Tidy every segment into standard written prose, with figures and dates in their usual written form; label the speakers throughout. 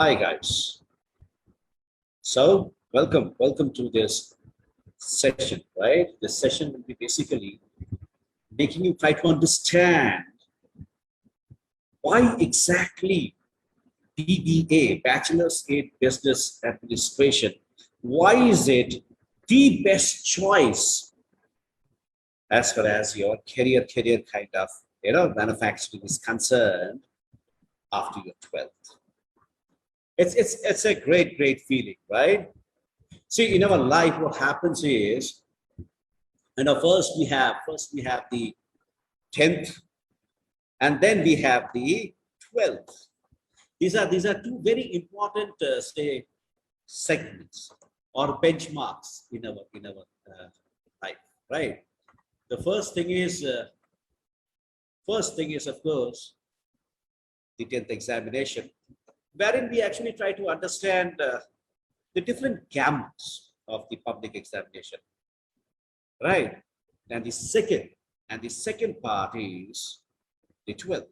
Speaker 1: Hi guys. So welcome to this session, right? This session will be basically making you try to understand why exactly BBA, Bachelor's in Business Administration, why is it the best choice as far as your career kind of manufacturing is concerned after your 12th. It's a great feeling, right? See, in our life, what happens is, first we have the 10th, and then we have the 12th. These are two very important say segments or benchmarks in our life, right? The first thing is of course the 10th examination, wherein we actually try to understand the different gamuts of the public examination, right? And the second part is the 12th.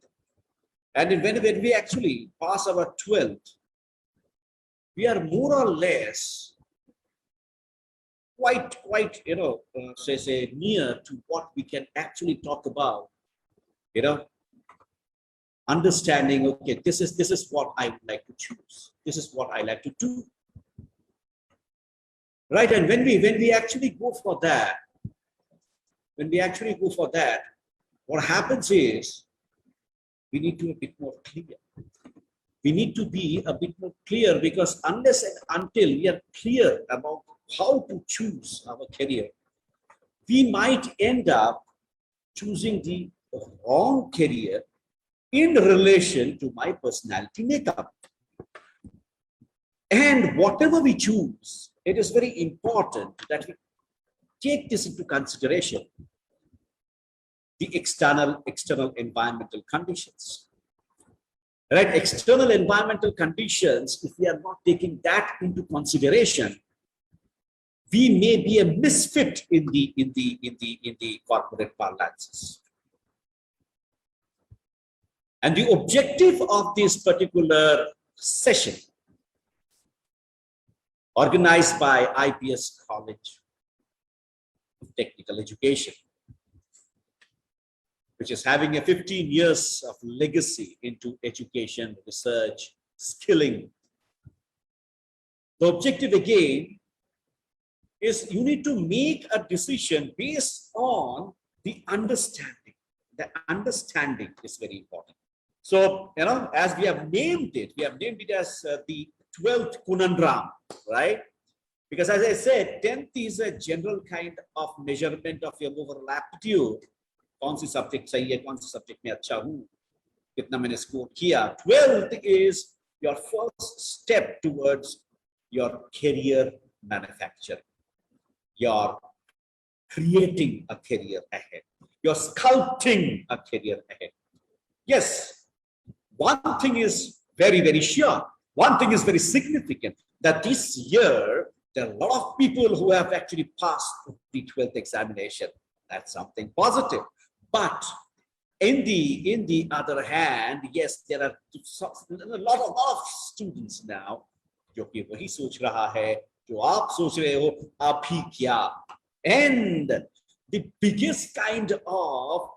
Speaker 1: And when we actually pass our 12th, we are more or less quite say near to what we can actually talk about, understanding, okay, this is what I would like to choose, this is what I like to do, right? And when we actually go for that, what happens is we need to be a bit more clear. We need to be a bit more clear, because unless and until we are clear about how to choose our career, we might end up choosing the wrong career in relation to my personality makeup. And whatever we choose, it is very important that we take this into consideration, the external environmental conditions, right? External environmental conditions, if we are not taking that into consideration, we may be a misfit in the corporate parlances. And the objective of this particular session, organized by IPS College of Technical Education, which is having a 15 years of legacy into education, research, skilling. The objective again is you need to make a decision based on the understanding. The understanding is very important. So, as we have named it as the 12th conundrum, right? Because as I said, 10th is a general kind of measurement of your overall aptitude. कौन सी subject सही है, कौन सी subject में अच्छा हूँ, कितना मैंने score किया. 12th is your first step towards your career manufacturing. You're creating a career ahead. You're sculpting a career ahead. Yes, one thing is very sure. One thing is very significant, that this year there are a lot of people who have actually passed the 12th examination. That's something positive. But in the other hand, yes, there are a lot of students now जो कि वही सोच रहा है जो आप सोच रहे हो अभी क्या. And the biggest kind of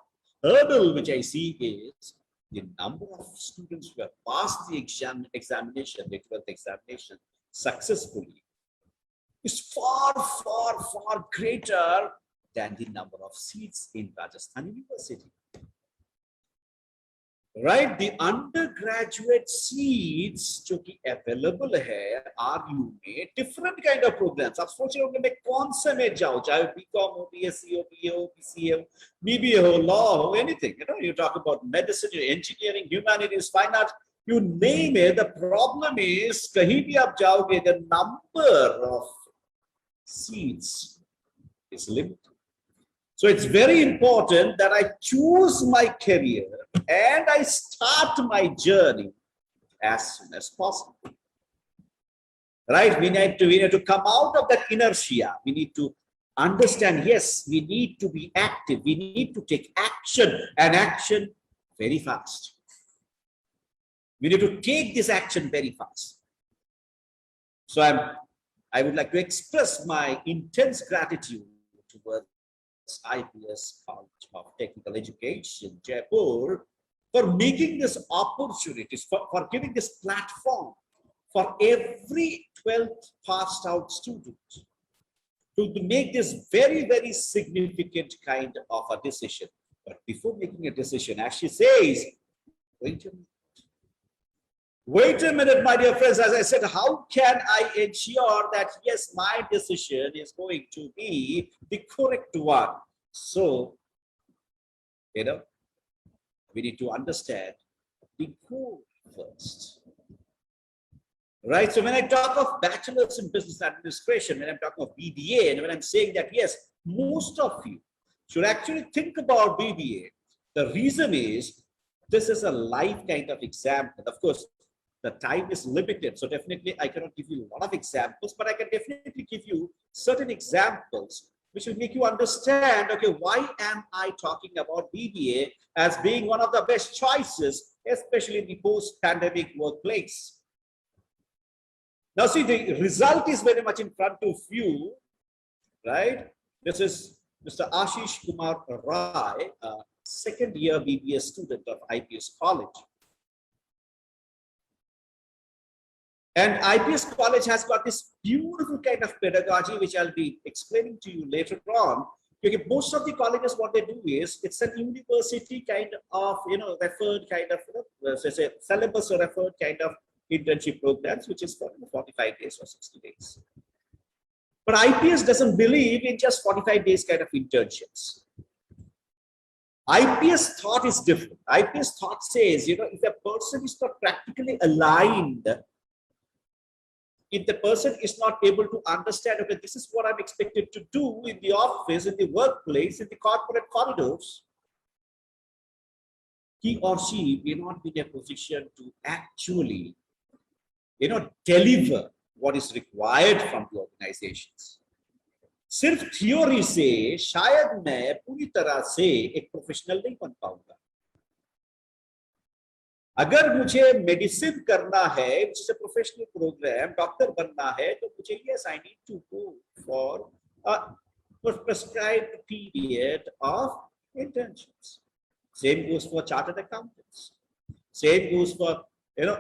Speaker 1: hurdle which I see is the number of students who have passed the examination, the 12th examination successfully, is far greater than the number of seats in Rajasthan University. Right? The undergraduate seats जो कि available है RU में, different kind of programs. आप सोच रहे होंगे मैं कौन से में जाऊँ, चाहे BCom हो, BSc हो, BA हो, BCA हो, BBA हो, law हो, anything. You talk about medicine, engineering, humanities, fine arts, you name it. The problem is कहीं भी आप जाओगे, the number of seats is limited. So it's very important that I choose my career and I start my journey as soon as possible. Right? We need to come out of that inertia. We need to understand, yes, we need to be active. We need to take action, and action very fast. We need to take this action very fast. So I would like to express my intense gratitude towards IPS College of Technical Education, Jaipur, for making this opportunities, for giving this platform for every 12th passed out student to make this very, very significant kind of a decision. But before making a decision, as she says, wait a minute. Wait a minute, my dear friends. As I said, how can I ensure that, yes, my decision is going to be the correct one? So, we need to understand the goal first. Right? So when I talk of bachelor's in business administration, when I'm talking of BBA, and when I'm saying that, yes, most of you should actually think about BBA, the reason is this is a live kind of example. Of course, the time is limited, so definitely I cannot give you a lot of examples, but I can definitely give you certain examples which will make you understand, okay, why am I talking about BBA as being one of the best choices, especially in the post-pandemic workplace. Now see, the result is very much in front of you, right? This is Mr. Ashish Kumar Rai, a second-year BBA student of IPS College. And IPS College has got this beautiful kind of pedagogy, which I'll be explaining to you later on. Because most of the colleges, what they do is, it's a university kind of, referred kind of, say, syllabus or referred kind of internship programs, which is for 45 days or 60 days. But IPS doesn't believe in just 45 days kind of internships. IPS thought is different. IPS thought says, if a person is not practically aligned, if the person is not able to understand, okay, this is what I'm expected to do in the office, in the workplace, in the corporate corridors, he or she may not be in a position to actually, deliver what is required from the organizations. सिर्फ theory से शायद मैं पूरी तरह से एक professional नहीं बन पाऊंगा. अगर मुझे मेडिसिन करना है, जिसे प्रोफेशनल प्रोग्राम, डॉक्टर बनना है, तो मुझे yes, I need to go for a prescribed period of internships. Same goes for chartered accountants. Same goes for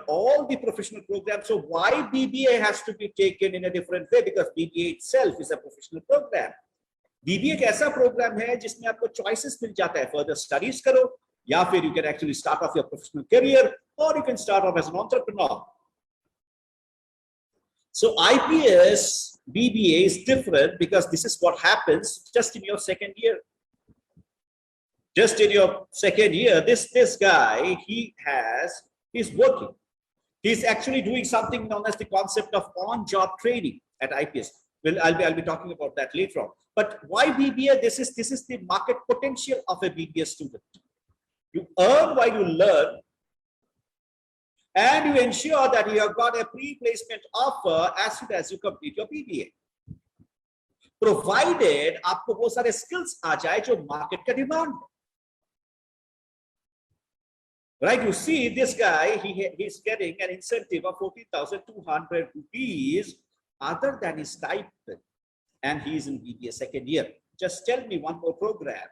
Speaker 1: all the professional programs. So why BBA has to be taken in a different way? Because BBA itself is a professional program. BBA एक ऐसा program है जिसमें आपको choices मिल जाता है. Further studies करो, या फिर you can actually start off your professional career, or you can start off as an entrepreneur. So IPS BBA is different because this is what happens just in your second year. Just in your second year, this guy, he's working. He's actually doing something known as the concept of on-job training at IPS. Well, I'll be talking about that later on. But why BBA? This is the market potential of a BBA student. You earn while you learn, and you ensure that you have got a pre-placement offer as soon as you complete your BBA. Provided आपको बहुत सारे skills आ जाए जो market का demand है. Right, you see this guy, he's getting an incentive of 14,200 rupees other than his stipend, and he's in BBA second year. Just tell me one more program,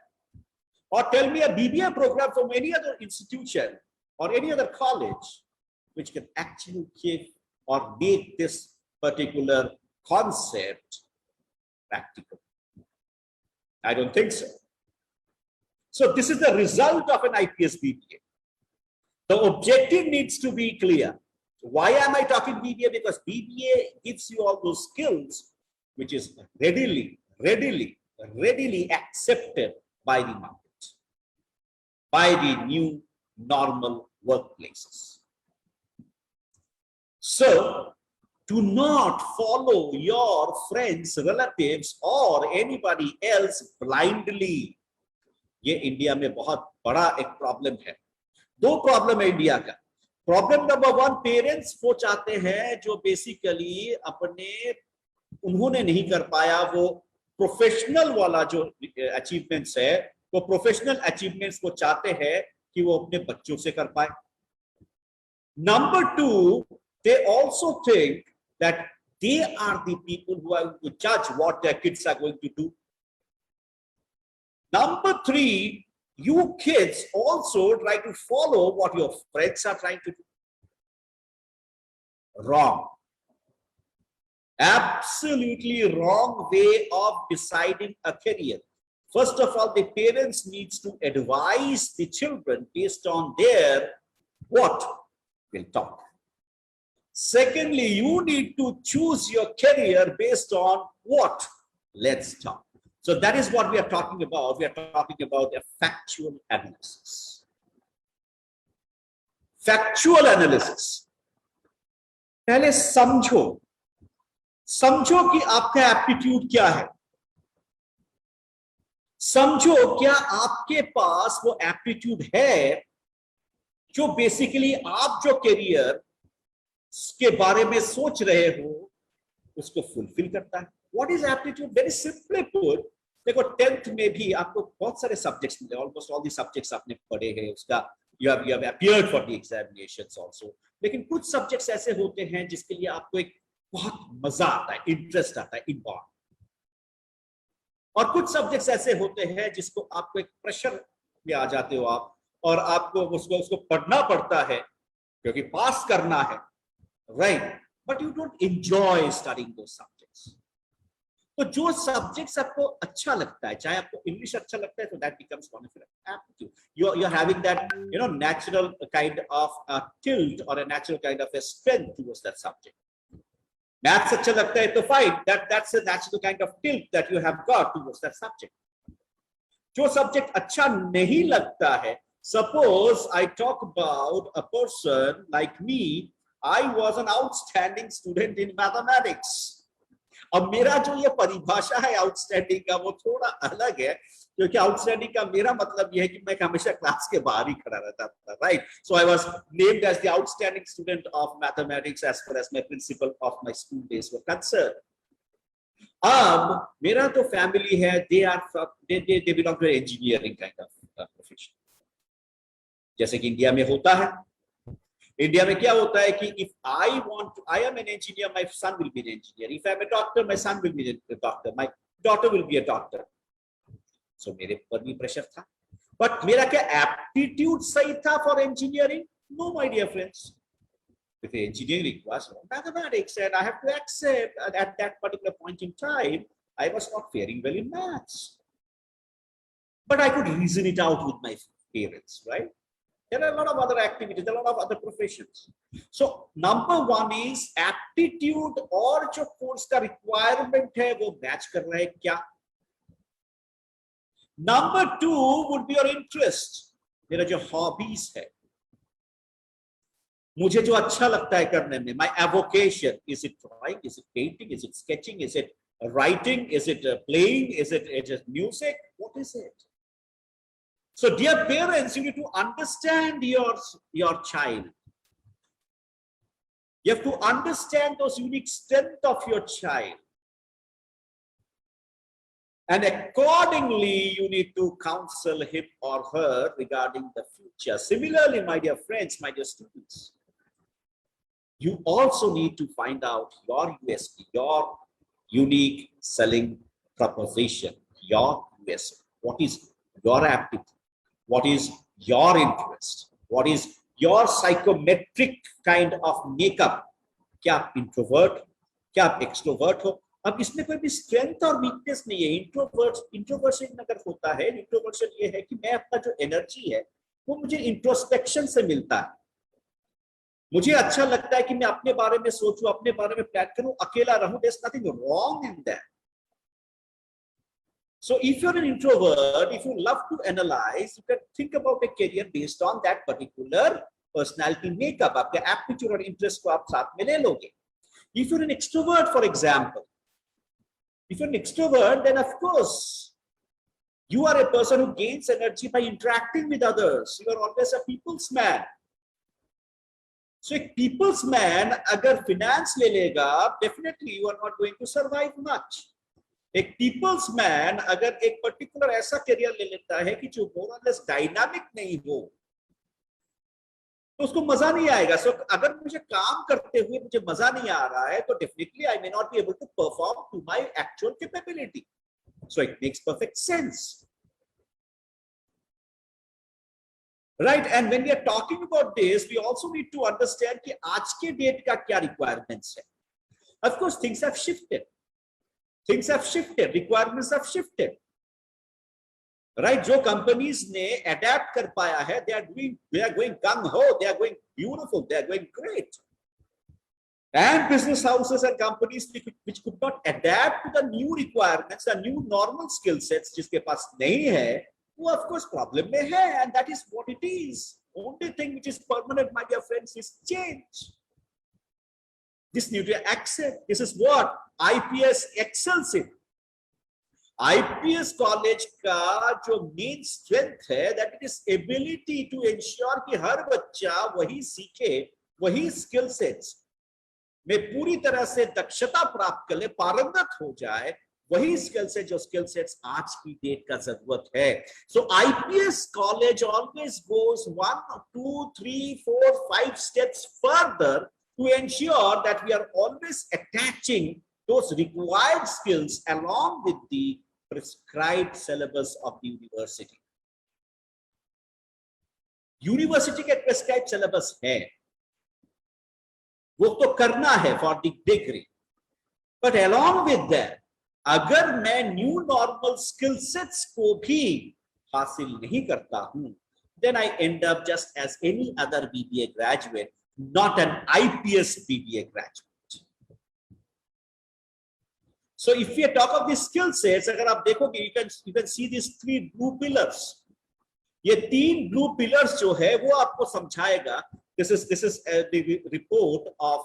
Speaker 1: or tell me a BBA program from any other institution or any other college which can actually give or make this particular concept practical. I don't think so. So this is the result of an IPS BBA. The objective needs to be clear. Why am I talking BBA? Because BBA gives you all those skills which is readily accepted by the market, by the new normal workplaces. So do not follow your friends, relatives or anybody else blindly. ये India में बहुत बड़ा एक problem है. दो problem है India का. Problem number one, parents वो चाहते हैं जो बेसिकली उन्होंने नहीं कर पाया वो प्रोफेशनल वाला जो अचीवमेंट्स है, वो प्रोफेशनल अचीवमेंट्स को चाहते हैं कि वो अपने बच्चों से कर पाए. Number two, they also think that They are the people who are going to judge what their kids are going to do. Number 3, you kids also try to follow what your friends are trying to do. Wrong. Absolutely wrong way of deciding a career. First of all, the parents needs to advise the children based on their what will talk. Secondly, you need to choose your career based on what? Let's talk. So that is what we are talking about. We are talking about a factual analysis. Factual analysis. पहले समझो कि आपका aptitude क्या है. समझो क्या आपके पास वो एप्टीट्यूड है जो बेसिकली आप जो करियर के बारे में सोच रहे हो उसको फुलफिल करता है. What is aptitude? Very simply put, देखो 10th में भी आपको बहुत सारे सब्जेक्ट्स मिले, ऑलमोस्ट ऑल दी सब्जेक्ट्स आपने पढ़े हैं, उसका you have appeared for the examinations also. लेकिन कुछ सब्जेक्ट्स ऐसे होते हैं जिसके लिए आपको एक बहुत मजा आता है, इंटरेस्ट आता है इनवॉल्व, और कुछ सब्जेक्ट्स ऐसे होते हैं जिसको आपको एक प्रेशर में आ जाते हो आप, और आपको उसको पढ़ना पड़ता है क्योंकि पास करना है, right, but you don't enjoy studying those subjects. तो जो सब्जेक्ट्स आपको अच्छा लगता है, चाहे आपको इंग्लिश अच्छा लगता है, तो that becomes one of your aptitude. You are having that natural kind of tilt और a natural kind of a strength towards that subject. Maths अच्छा लगता है तो fine, that's a natural kind of tilt that you have got towards that subject. जो subject अच्छा नहीं लगता है, suppose I talk about a person like me, I was an outstanding student in mathematics. अब मेरा जो ये परिभाषा है आउटस्टैंडिंग का वो थोड़ा अलग है, क्योंकि आउटस्टैंडिंग का मेरा मतलब ये है कि मैं हमेशा क्लास के बाहर ही खड़ा रहता था, right. So I was named as the outstanding student of mathematics as far as my principal of my school days were concerned. अब मेरा तो फैमिली है, they belong to engineering kind of profession. जैसे कि इंडिया में होता है. India में क्या होता है कि if I am an engineer, my son will be an engineer. If I am a doctor, my son will be a doctor. My daughter will be a doctor. So मेरे पर भी प्रेशर था, but मेरा क्या aptitude सही था for engineering? No my dear friends. With engineering was mathematics, and I have to accept at that particular point in time I was not faring well in maths, but I could reason it out with my parents, right? There are a lot of other activities, there are a lot of other professions. So number 1 is aptitude, और जो course का requirement है वो match कर रहा है क्या. Number 2 would be your interest. मेरा जो हॉबीज है, मुझे जो अच्छा लगता है करने में, my avocation, is it drawing, is it painting, is it sketching, is it writing, is it playing, is it music, what is it? So dear parents, you need to understand your child. You have to understand those unique strengths of your child, and accordingly you need to counsel him or her regarding the future. Similarly, my dear friends, my dear students, you also need to find out your USP, your unique selling proposition, your USP. What is your aptitude? What is your interest? What is your psychometric kind of makeup? क्या आप introvert, क्या आप extrovert हो? अब इसमें कोई भी strength और वीकनेस नहीं है. इंट्रोवर्शन अगर होता है, इंट्रोवर्शन ये है कि मैं अपना जो एनर्जी है वो मुझे इंट्रोस्पेक्शन से मिलता है. मुझे अच्छा लगता है कि मैं अपने बारे में सोचूं, अपने बारे में प्लान करूं, अकेला रहूं. There's nothing wrong in that. So if you're an introvert, if you love to analyze, you can think about a career based on that particular personality makeup. आपके aptitude और interest को आप साथ में ले लोगे. If you're an extrovert, for example, if you're an extrovert, then of course you are a person who gains energy by interacting with others. You are always a people's man. So एक people's man अगर finance ले लेगा, definitely you are not going to survive much. एक people's man अगर एक particular ऐसा career ले लेता है कि जो more or less dynamic नहीं हो, तो उसको मजा नहीं आएगा. सो अगर मुझे काम करते हुए मुझे मजा नहीं आ रहा है तो definitely I may not be able to perform to my actual capability. So it makes perfect sense. Right, and when we are talking about this, we also need to understand कि आज के डेट का क्या requirements है. Of course, things have shifted. Things have shifted. Requirements have shifted. Right, जो companies ने adapt कर पाया है, they are going gung ho, they are going beautiful, they are going great. And business houses and companies which could not adapt to the new requirements, the new normal skill sets, जिसके पास नहीं है, वो of course problem में है, and that is what it is. Only thing which is permanent, my dear friends, is change. This need to accept. This is what IPS excels in. IPS college का जो main strength है, that it is ability to ensure कि हर बच्चा वही सीखे, वही skill sets में पूरी तरह से दक्षता प्राप्त कर ले, पारंगत हो जाए, वही स्किल सेट जो स्किल सेट्स आज की डेट का जरूरत है. सो IPS college always goes 1, 2, 3, 4, 5 steps further to ensure that we are always attaching those required skills along with the prescribed syllabus of the university. University के प्रेस्क्राइब सिलेबस है, वो तो करना है for the degree, but along with that, अगर मैं new normal skill sets को भी हासिल नहीं करता हूं, then I end up just as any other BBA graduate, not an IPS BBA graduate. So if we talk of these skill sets, अगर आप देखोगे, you can see these 3 blue pillars. ये 3 blue pillars जो है वो आपको समझाएगा. This is the report of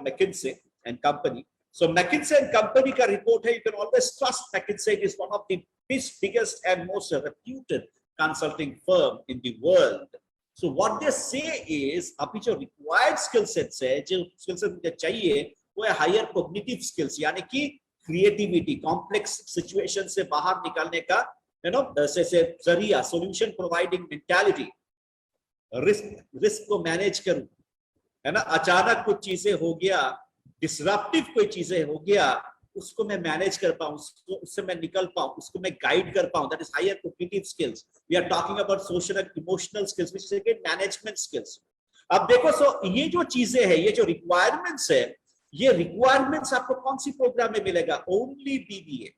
Speaker 1: McKinsey and Company. So McKinsey and Company का report है. You can always trust McKinsey. It is one of the biggest and most reputed consulting firm in the world. So what they say is, अभी जो required skill sets है, जो skill sets मुझे चाहिए, वो है higher cognitive skills, यानी कि creativity, complex situation से बाहर निकालने का से जरिया, solution providing mentality, risk को manage करूं, है ना, अचानक कुछ चीजें हो गया, डिसरप्टिव कोई चीजें हो गया, उसको मैं मैनेज कर पाऊं, उससे मैं निकल पाऊं, उसको मैं गाइड कर पाऊं. That is higher cognitive skills. We are talking about social and emotional skills, which is again management skills. अब देखो, सो ये जो चीजें है, ये जो रिक्वायरमेंट्स है, ये रिक्वायरमेंट्स आपको कौन सी प्रोग्राम में मिलेगा? Only BBA.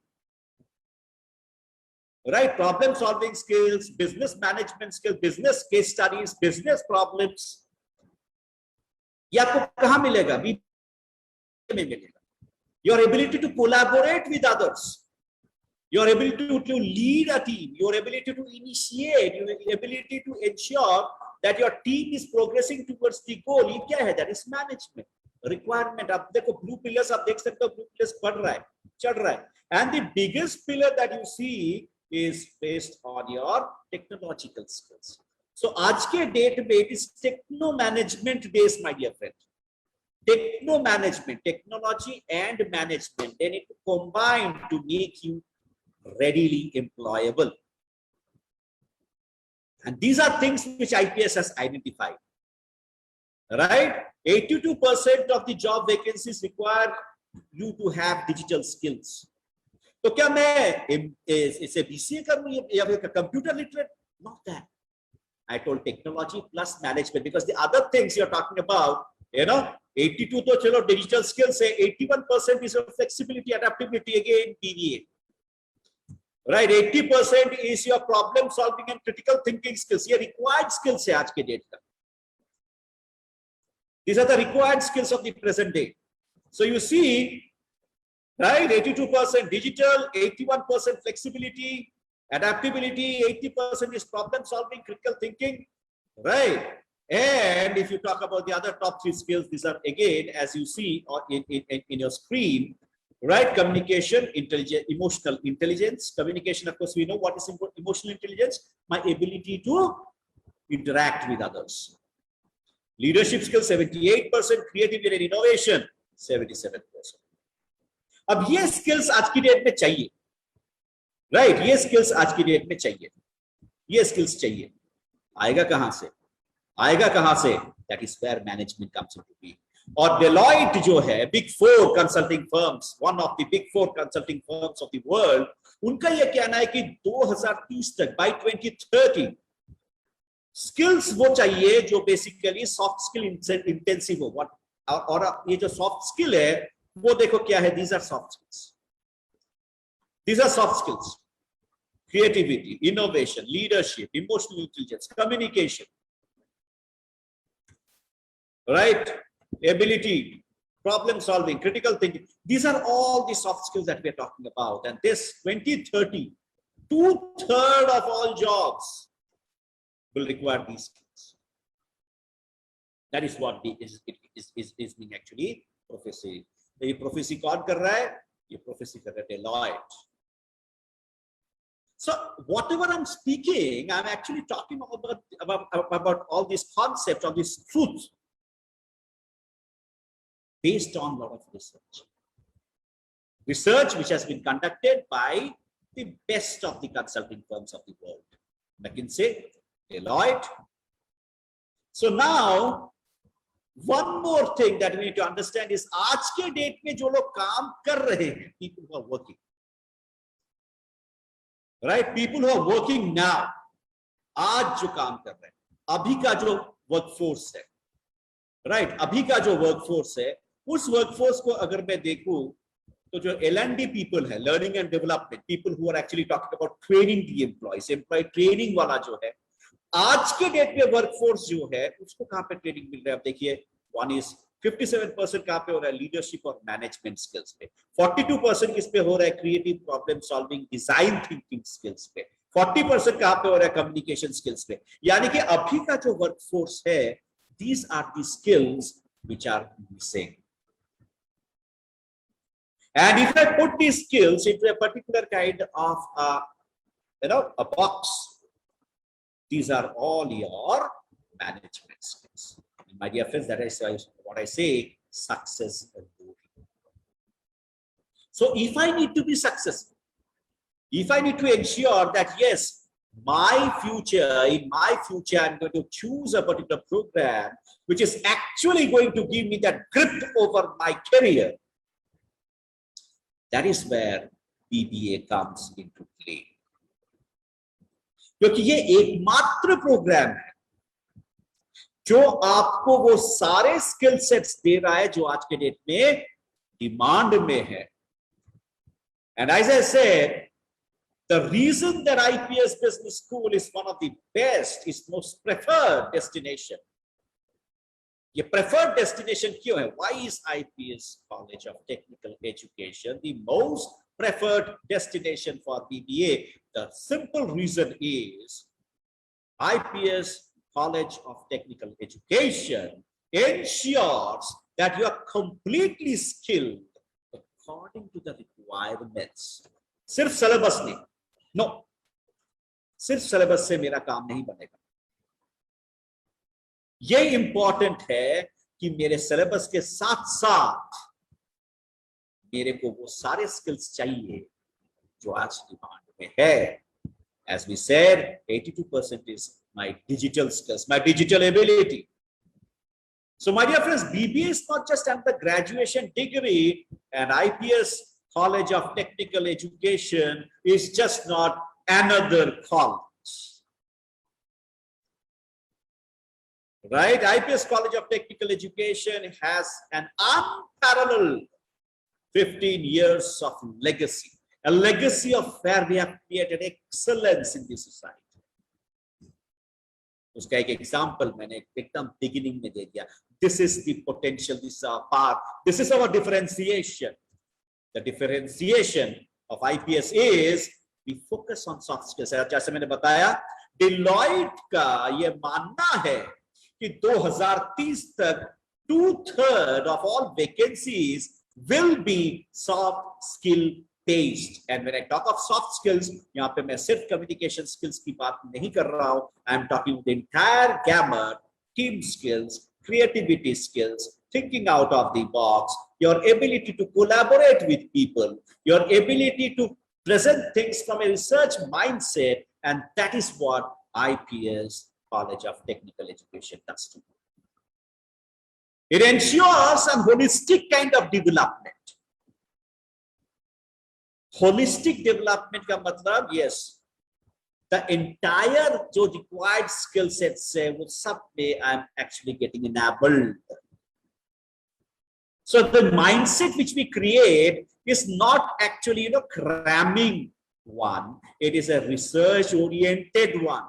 Speaker 1: Right, problem solving skills, business management skills, business case studies, business problems, ये आपको कहां मिलेगा? में मिलेगा. Your ability to collaborate with others, your ability to lead a team, your ability to initiate, your ability to ensure that your team is progressing towards the goal, ये क्या है? That is management requirement. आप देखो blue pillars, आप देख सकते हो blue pillars बढ़ रहा है, चढ़ रहा है. And the biggest pillar that you see is based on your technological skills. So आज के डेट में it is techno management based, my dear friend. Techno management, technology and management, they need to combine to make you readily employable. And these are things which IPS has identified. Right? 82% of the job vacancies require you to have digital skills. तो क्या मैं इसे BCA करूं या फिर computer literate? Not that. I told technology plus management, because the other things you're talking about, 82 तो चलो digital skills है, 81% is your flexibility, adaptability, again BBA. Right, 80% is your problem solving and critical thinking skills. ये required skills है आज के date का. These are the required skills of the present day. So you see, right, 82% digital, 81% flexibility, adaptability, 80% is problem solving, critical thinking, right? And if you talk about the other top 3 skills, these are again, as you see in your screen, right? Communication, intelligence, emotional intelligence. Communication, of course, we know what is emotional intelligence. My ability to interact with others. Leadership skills 78%, creativity and innovation 77%. अब ये skills आज की date में चाहिए, right? ये skills आज की date में चाहिए, ये skills चाहिए. आएगा कहां से? आएगा कहां से? That is where management comes into being. और Deloitte जो है, Big Four consulting firms, one of the Big Four consulting firms of the world, उनका ये कहना है कि 2030 तक, by 2030, स्किल्स वो चाहिए जो बेसिकली सॉफ्ट स्किल इंटेंसिव हो. और ये जो सॉफ्ट स्किल है वो देखो क्या है. These are soft skills. These are soft skills: creativity, innovation, leadership, emotional intelligence, communication, right? Ability, problem solving, critical thinking. These are all the soft skills that we are talking about. And this 2030, 2/3 of all jobs will require these skills. That is what is being actually prophecy. ये prophecy कौन कर रहा है? ये prophecy कर रहा है Deloitte. So whatever I'm speaking, I'm actually talking about all these concepts, all these truths, based on a lot of research. Research which has been conducted by the best of the consulting firms of the world. McKinsey, Deloitte. So now, one more thing that we need to understand is आज के date में जो लोग काम कर रहे हैं, people who are working. Right, people who are working now, आज जो काम कर रहे हैं, अभी का जो वर्कफोर्स है, right, अभी का जो वर्कफोर्स है, उस वर्कफोर्स को अगर मैं देखूं तो जो L&D people है, learning and development, people who are actually talking about training the employees, employee training वाला जो है, आज के डेट में वर्कफोर्स जो है उसको कहां पे ट्रेनिंग मिल रहा है? आप देखिए, one is 57% कहां पे हो रहा है? लीडरशिप और मैनेजमेंट स्किल्स पे. 42% किस पे हो रहा है? Creative problem solving, design thinking skills पे. 40% कहां पे हो रहा है? कम्युनिकेशन स्किल्स पे. यानी कि अभी का जो वर्कफोर्स है, these are the skills which are missing. And if I put these skills into a particular kind of a box, these are all your management skills. My dear friends, that is what I say, success story. So if I need to be successful, if I need to ensure that yes, in my future, I'm going to choose a particular program which is actually going to give me that grip over my career, that is where BBA comes into play. क्योंकि ये एकमात्र programme है जो आपको वो सारे skill sets दे रहा है जो आज के डेट में डिमांड में है. And as I said, the reason that IPS Business School is one of the best, is most preferred destination. ये preferred destination क्यों है? Why is IPS College of Technical Education the most preferred destination for BBA? The simple reason is IPS College of Technical Education ensures that you are completely skilled according to the requirements. सिर्फ syllabus नहीं, no, सिर्फ syllabus से मेरा काम नहीं बनेगा. ये important है कि मेरे सिलेबस के साथ साथ मेरे को वो सारे स्किल्स चाहिए जो आज डिमांड में है. As we said, 82% is my digital skills, my digital ability. So my dear friends, BBA is not just an graduation degree, and IPS College of Technical Education is just not another college. Right? IPS College of Technical Education has an unparalleled 15 years of legacy. A legacy of where we have created excellence in this society. उसका एक example मैंने एकदम beginning में दे दिया. This is the potential, this is our path, this is our differentiation. The differentiation of IPS is we focus on soft skills. जैसे मैंने बताया, Deloitte का ये मानना है कि 2030 तक 2/3 of all vacancies will be soft skill based. And when I talk of soft skills, यहाँ पे मैं सिर्फ communication skills की बात नहीं कर रहा हूँ. I am talking the entire gamut: team skills, creativity skills, thinking out of the box, your ability to collaborate with people, your ability to present things from a research mindset, and that is what IPS College of Technical Education does too. It ensures a holistic kind of development. Holistic development का मतलब, yes, the entire जो required skill sets है वो सब में I am actually getting enabled. So the mindset which we create is not actually cramming one. It is a research oriented one.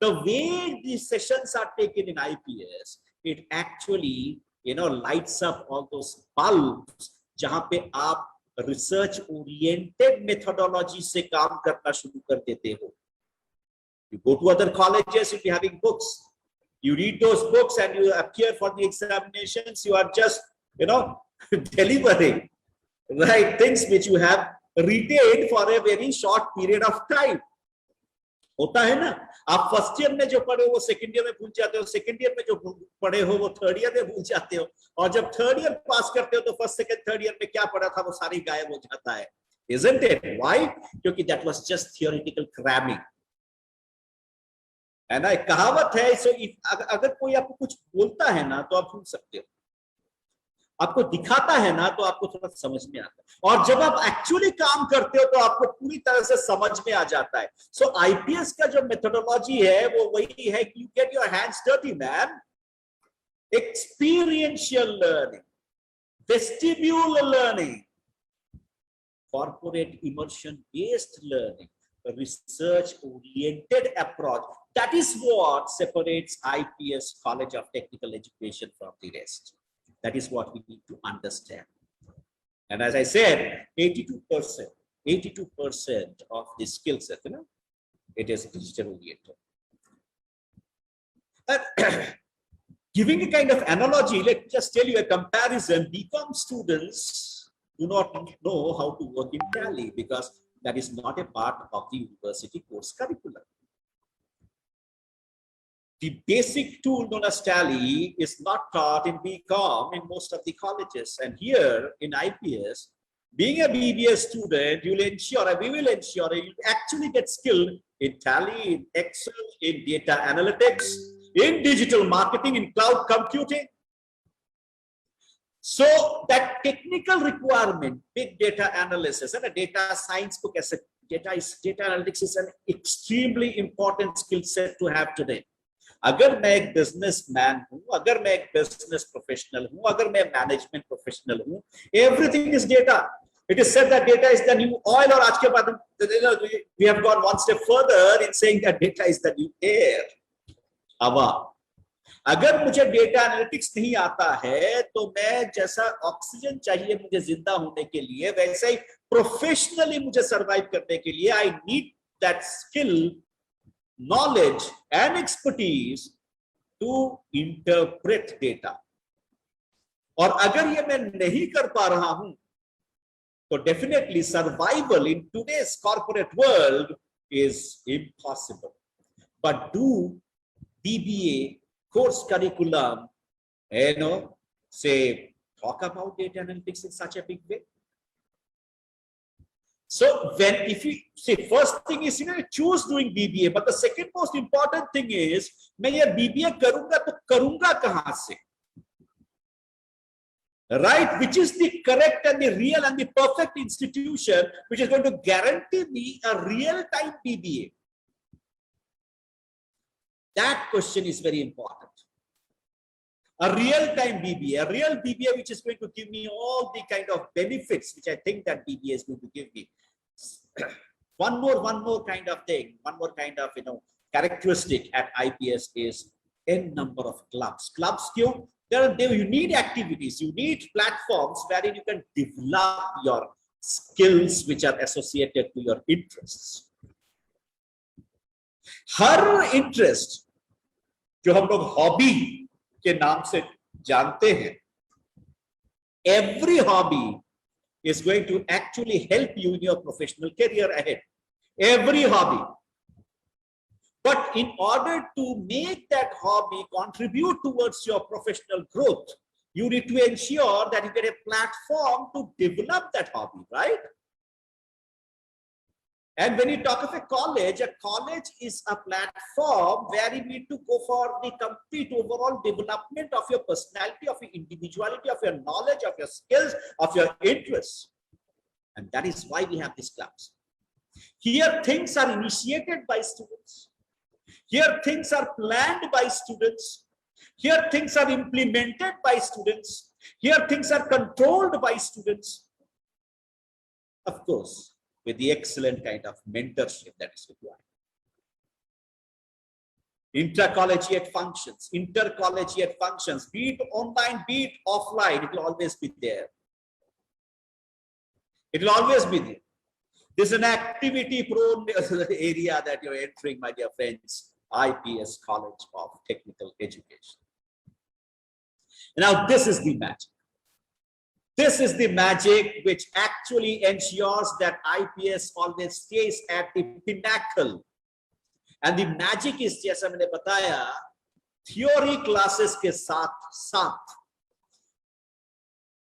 Speaker 1: The way these sessions are taken in IPS, it actually lights up all those bulbs जहां पे आप research oriented methodology से काम करना शुरू कर देते हो. You go to other colleges, you'll be having books. You read those books and you appear for the examinations. You are just delivering right things which you have retained for a very short period of time. होता है ना, आप first year में जो पढ़े हो वो second year में भूल जाते हो, सेकंड ईयर में जो पढ़े हो वो थर्ड ईयर में भूल जाते हो, और जब थर्ड ईयर पास करते हो तो फर्स्ट सेकंड थर्ड ईयर में क्या पढ़ा था वो सारी गायब हो जाता है. Isn't it? Why? क्योंकि that was just theoretical cramming. है ना, एक कहावत है, so अगर कोई आपको कुछ बोलता है ना तो आप भूल सकते हो, आपको दिखाता है ना तो आपको थोड़ा समझ में आता है, और जब आप एक्चुअली काम करते हो तो आपको पूरी तरह से समझ में आ जाता है. सो आईपीएस का जो मेथोडोलॉजी है वो वही है कि you get your hands dirty man. Experiential learning, vestibule learning, corporate immersion based learning, research oriented approach. That is what separates IPS College of Technical Education from the rest. That is what we need to understand. And as I said, 82% of the skill set, it is digital oriented. Giving a kind of analogy, let me just tell you a comparison. BCom students do not know how to work in Tally because that is not a part of the university course curriculum. The basic tool known as Tally is not taught in BCom in most of the colleges. And here in IPS, being a BBA student, we will ensure you actually get skilled in Tally, in Excel, in data analytics, in digital marketing, in cloud computing. So that technical requirement, big data analysis and a data science book as a data analytics is an extremely important skill set to have today. अगर मैं एक businessman हूं, अगर मैं एक business professional हूं, अगर मैं मैनेजमेंट प्रोफेशनल हूं, everything is data. It is said that data is the new oil, और आज के बाद we have gone one step further in saying that data is the new air. हवा. अगर मुझे डेटा एनालिटिक्स नहीं आता है तो मैं जैसा ऑक्सीजन चाहिए मुझे जिंदा होने के लिए, वैसे ही प्रोफेशनली मुझे सरवाइव करने के लिए I need that skill, knowledge and expertise to interpret data. और अगर ये मैं नहीं कर पा रहा हूं तो definitely survival in today's corporate world is impossible. But do BBA course curriculum, say talk about data analytics in such a big way? So if you see, first thing is choose doing BBA, but the second most important thing is मैं ये BBA करूंगा तो करूंगा कहां से, right? Which is the correct and the real and the perfect institution which is going to guarantee me a real-time BBA? That question is very important. A real-time BBA, a real BBA which is going to give me all the kind of benefits which I think that BBA is going to give me. One more kind of thing, one more kind of characteristic at IPS is n number of clubs. Clubs, you need activities, you need platforms wherein you can develop your skills which are associated to your interests. Her interest जो हम लोग hobby के नाम से जानते हैं, every hobby is going to actually help you in your professional career ahead. Every hobby. But in order to make that hobby contribute towards your professional growth, you need to ensure that you get a platform to develop that hobby, right? And when you talk of a college is a platform where you need to go for the complete overall development of your personality, of your individuality, of your knowledge, of your skills, of your interests. And that is why we have these clubs. Here things are initiated by students. Here things are planned by students. Here things are implemented by students. Here things are controlled by students. Of course, with the excellent kind of mentorship that is required. Intercollegiate functions, intercollegiate functions, be it online, be it offline, it will always be there. It will always be there. This is an activity-prone area that you're entering, my dear friends. IPS College of Technical Education. Now, this is the magic. This is the magic which actually ensures that IPS always stays at the pinnacle. And the magic is, जैसा मैंने बताया, theory classes के साथ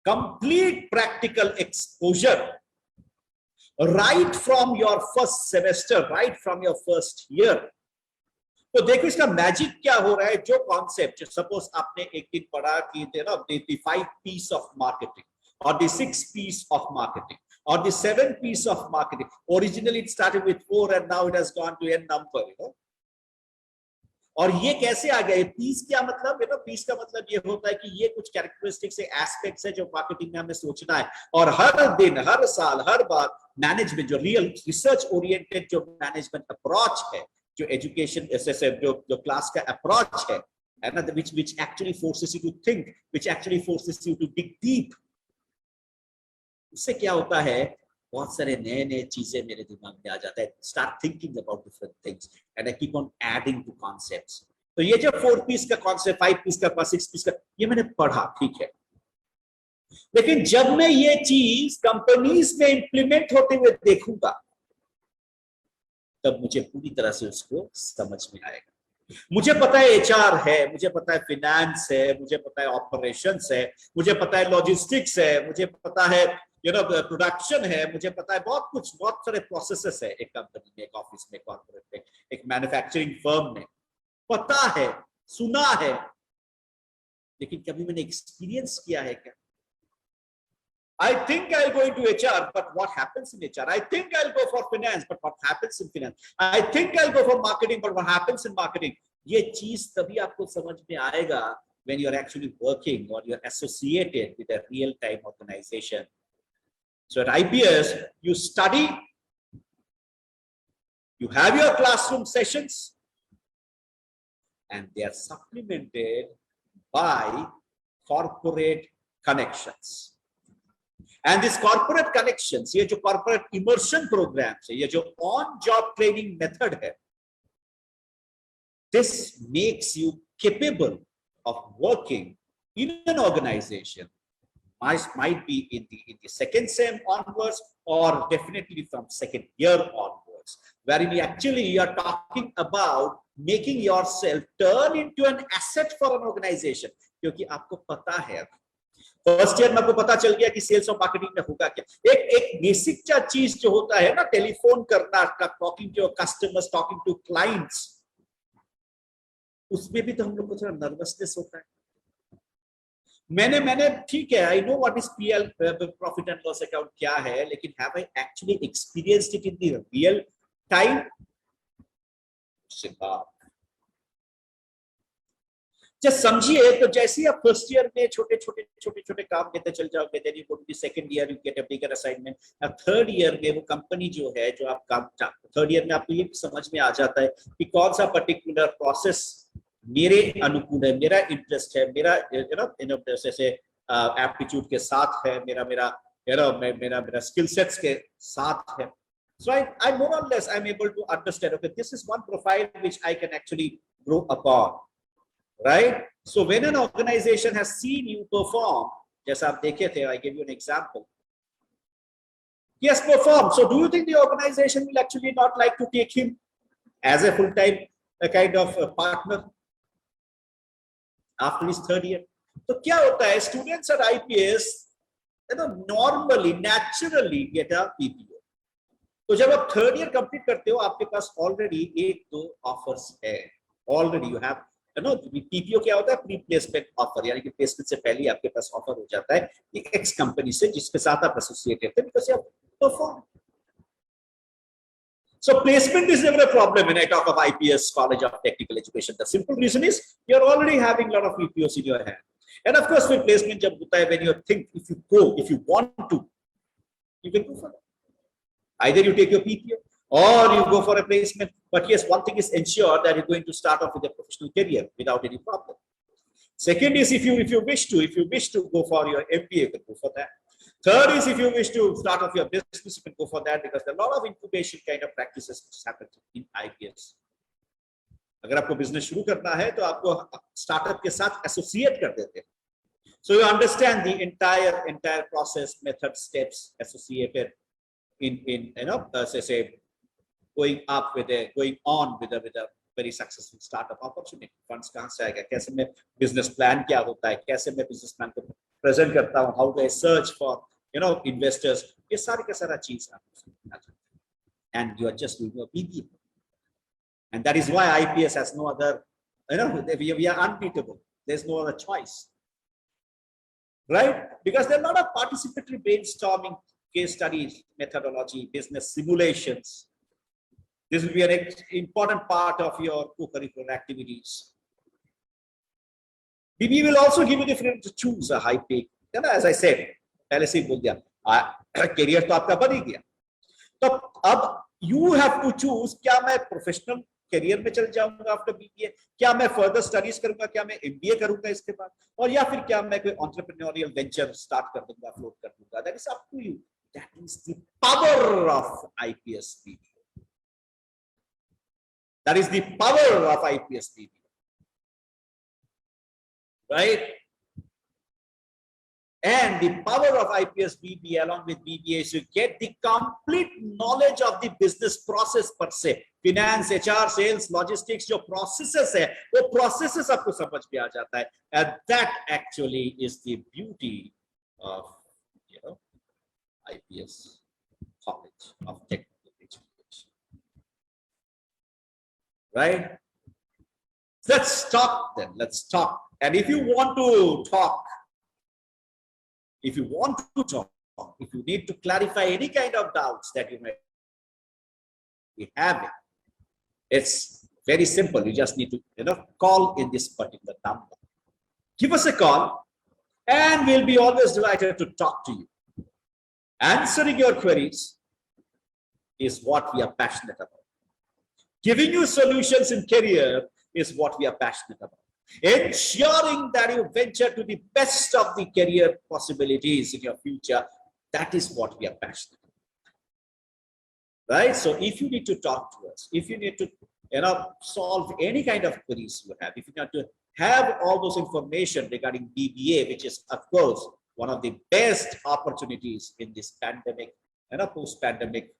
Speaker 1: complete practical exposure right from your first semester, right from your first year. तो देखो इसका magic क्या हो रहा है. जो कॉन्सेप्ट, सपोज आपने एक दिन पढ़ा कि the 5 P's of marketing, or the 6 P's of marketing, or the 7 P's of marketing. Originally it started with 4 and now it has gone to n number, और ये कैसे आ गया? पीस क्या मतलब? पीस का मतलब ये होता है कि ये कुछ कैरेक्टरिस्टिक्स है, एस्पेक्ट्स है जो मार्केटिंग में हमें सोचना है. और हर दिन, हर साल, हर बार मैनेजमेंट, जो रियल रिसर्च ओरिएंटेड जो मैनेजमेंट अप्रोच है, जो एजुकेशन जो क्लास का अप्रोच है ना, which actually forces you to think, which actually forces you to dig deep. उससे क्या होता है? बहुत सारे नए चीजें मेरे दिमाग में आ जाता है. Start thinking about different things and I keep on adding to concepts. तो ये जो 4 P's का कॉन्सेप्ट, 5 P's का, 6 P's का, ये मैंने पढ़ा, ठीक है. लेकिन जब मैं ये चीज कंपनीज में इंप्लीमेंट होते हुए देखूंगा, तब मुझे पूरी तरह से उसको समझ में आएगा. मुझे पता है एचआर है, मुझे पता है फाइनेंस है, मुझे पता है ऑपरेशंस है, मुझे पता है लॉजिस्टिक्स है, मुझे पता है प्रोडक्शन है, मुझे पता है बहुत कुछ, बहुत सारे प्रोसेसेस है एक कंपनी में, एक ऑफिस में, कॉर्पोरेट में, एक मैन्युफैक्चरिंग फर्म में. पता है, सुना है, लेकिन कभी मैंने एक्सपीरियंस किया है क्या? I think I'll go into HR, but what happens in HR? I think I'll go for finance, but what happens in finance? I think I'll go for marketing, but what happens in marketing? ये चीज तभी आपको समझ में आएगा when you're actually working or you're associated with a real-time organization. So at IPS, you study, you have your classroom sessions, and they are supplemented by corporate connections. And these corporate connections, ये जो corporate immersion programs है, ये जो on-job training method है, this makes you capable of working in an organization. Might be in the second sem onwards, or definitely from second year onwards, wherein you are talking about making yourself turn into an asset for an organization. क्योंकि आपको पता है, first year में आपको पता चल गया कि सेल्स और मार्केटिंग में होगा क्या. एक बेसिक चीज जो होता है ना, टेलीफोन करना, talking to customers, talking to clients, उसमें भी तो हम लोग को थोड़ा नर्वसनेस होता है. मैंने ठीक है, I know what is PL, profit and loss account क्या है, लेकिन have I actually experienced it in the real time? Just समझिए, तो जैसे ही आप फर्स्ट ईयर में छोटे काम देते चल जाओगे, then you go to the second year, you get a bigger assignment. अब थर्ड ईयर में वो कंपनी जो है, जो आप काम, थर्ड ईयर में आपको ये समझ में आ जाता है कि कौन सा पर्टिकुलर प्रोसेस मेरे अनुकूल है, मेरा इंटरेस्ट है, मेरा जैसे एप्टीट्यूड के साथ है, मेरा स्किल सेट्स के साथ है. So I more or less I'm able to understand, okay, this is one profile which I can actually grow upon, right? So when an organization has seen you perform, जैसा आप देखे थे, I gave you an example. Yes, perform. So do you think the organization will actually not like to take him as a full-time kind of partner after his third year? तो क्या होता है, students at IPS normally, naturally get a PPO. तो जब आप third year complete करते हो आपके पास ऑलरेडी एक दो ऑफर्स है, ऑलरेडी यू हैव पीपीओ क्या होता है, प्री प्लेसमेंट ऑफर, यानी कि प्लेसमेंट से पहले आपके पास ऑफर हो जाता है एक एक्स कंपनी से जिसके साथ आप एसोसिएटेड थे, because you have perform. So placement is never a problem when I talk of IPS College of Technical Education. The simple reason is you're already having a lot of PPOs in your hand. And of course, with placement, jab hota hai, when you think, if you go, if you want to, you can go for that. Either you take your PPO or you go for a placement. But yes, one thing is ensure that you're going to start off with a professional career without any problem. Second is if you wish to go for your MBA, you can go for that. Third is if you wish to start off your business, you can go for that, because there are a lot of incubation kind of practices which happen in IPS. अगर आपको business शुरू करना है तो आपको startup के साथ associate कर देते हैं. So you understand the entire process, method, steps associated in say going on with a very successful startup opportunity. Funds कहाँ से आएगा, कैसे मैं business plan क्या होता है, कैसे मैं business plan को present करता हूँ, how do I search for investors, ये सारी का सारा चीज आप, and you are just doing your BBA. And that is why IPS has no other, we are unbeatable. There's no other choice, right? Because there are a lot of participatory brainstorming, case studies, methodology, business simulations. This will be an important part of your co-curricular activities. BBA will also give you the freedom to choose a high pay. As I said, पहले से ही बोल दिया, career तो आपका बन ही गया. तो अब you have to choose, क्या मैं professional career में चल जाऊंगा after BBA, क्या मैं further studies करूंगा, क्या मैं MBA करूंगा इसके बाद, और या फिर क्या मैं कोई entrepreneurial venture start कर दूंगा, float कर दूंगा. That is up to you. That is the power of IPS BBA. That is the power of IPS BBA. Right? And the power of IPS BBA along with BBA is you get the complete knowledge of the business process per se. Finance, HR, sales, logistics, जो processes है, वो processes आपको समझ में आ जाता है. And that actually is the beauty of IPS College of Technical Education. Right? Let's talk then. Let's talk. And if you want to talk, if you need to clarify any kind of doubts that you may be having, it's very simple. You just need to call in this particular number. Give us a call and we'll be always delighted to talk to you. Answering your queries is what we are passionate about. Giving you solutions in career is what we are passionate about. Ensuring that you venture to the best of the career possibilities in your future, that is what we are passionate about. Right? So if you need to talk to us, if you need to solve any kind of queries you have, if you need to have all those information regarding BBA, which is of course one of the best opportunities in this pandemic and post-pandemic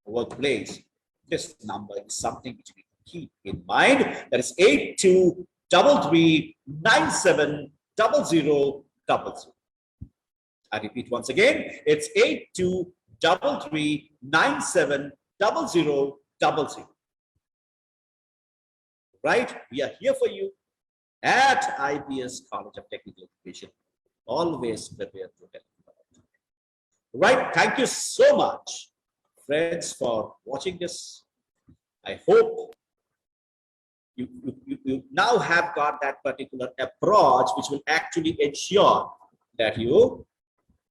Speaker 1: workplace, this number is something which we keep in mind. That is 8233970000. I repeat once again, it's 8233970000. Right? We are here for you at IPS College of Technical Education. Always prepared to help. Right? Thank you so much, friends, for watching this. I hope you now have got that particular approach which will actually ensure that you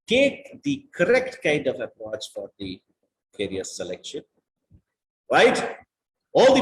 Speaker 1: take the correct kind of approach for the career selection. Right? All the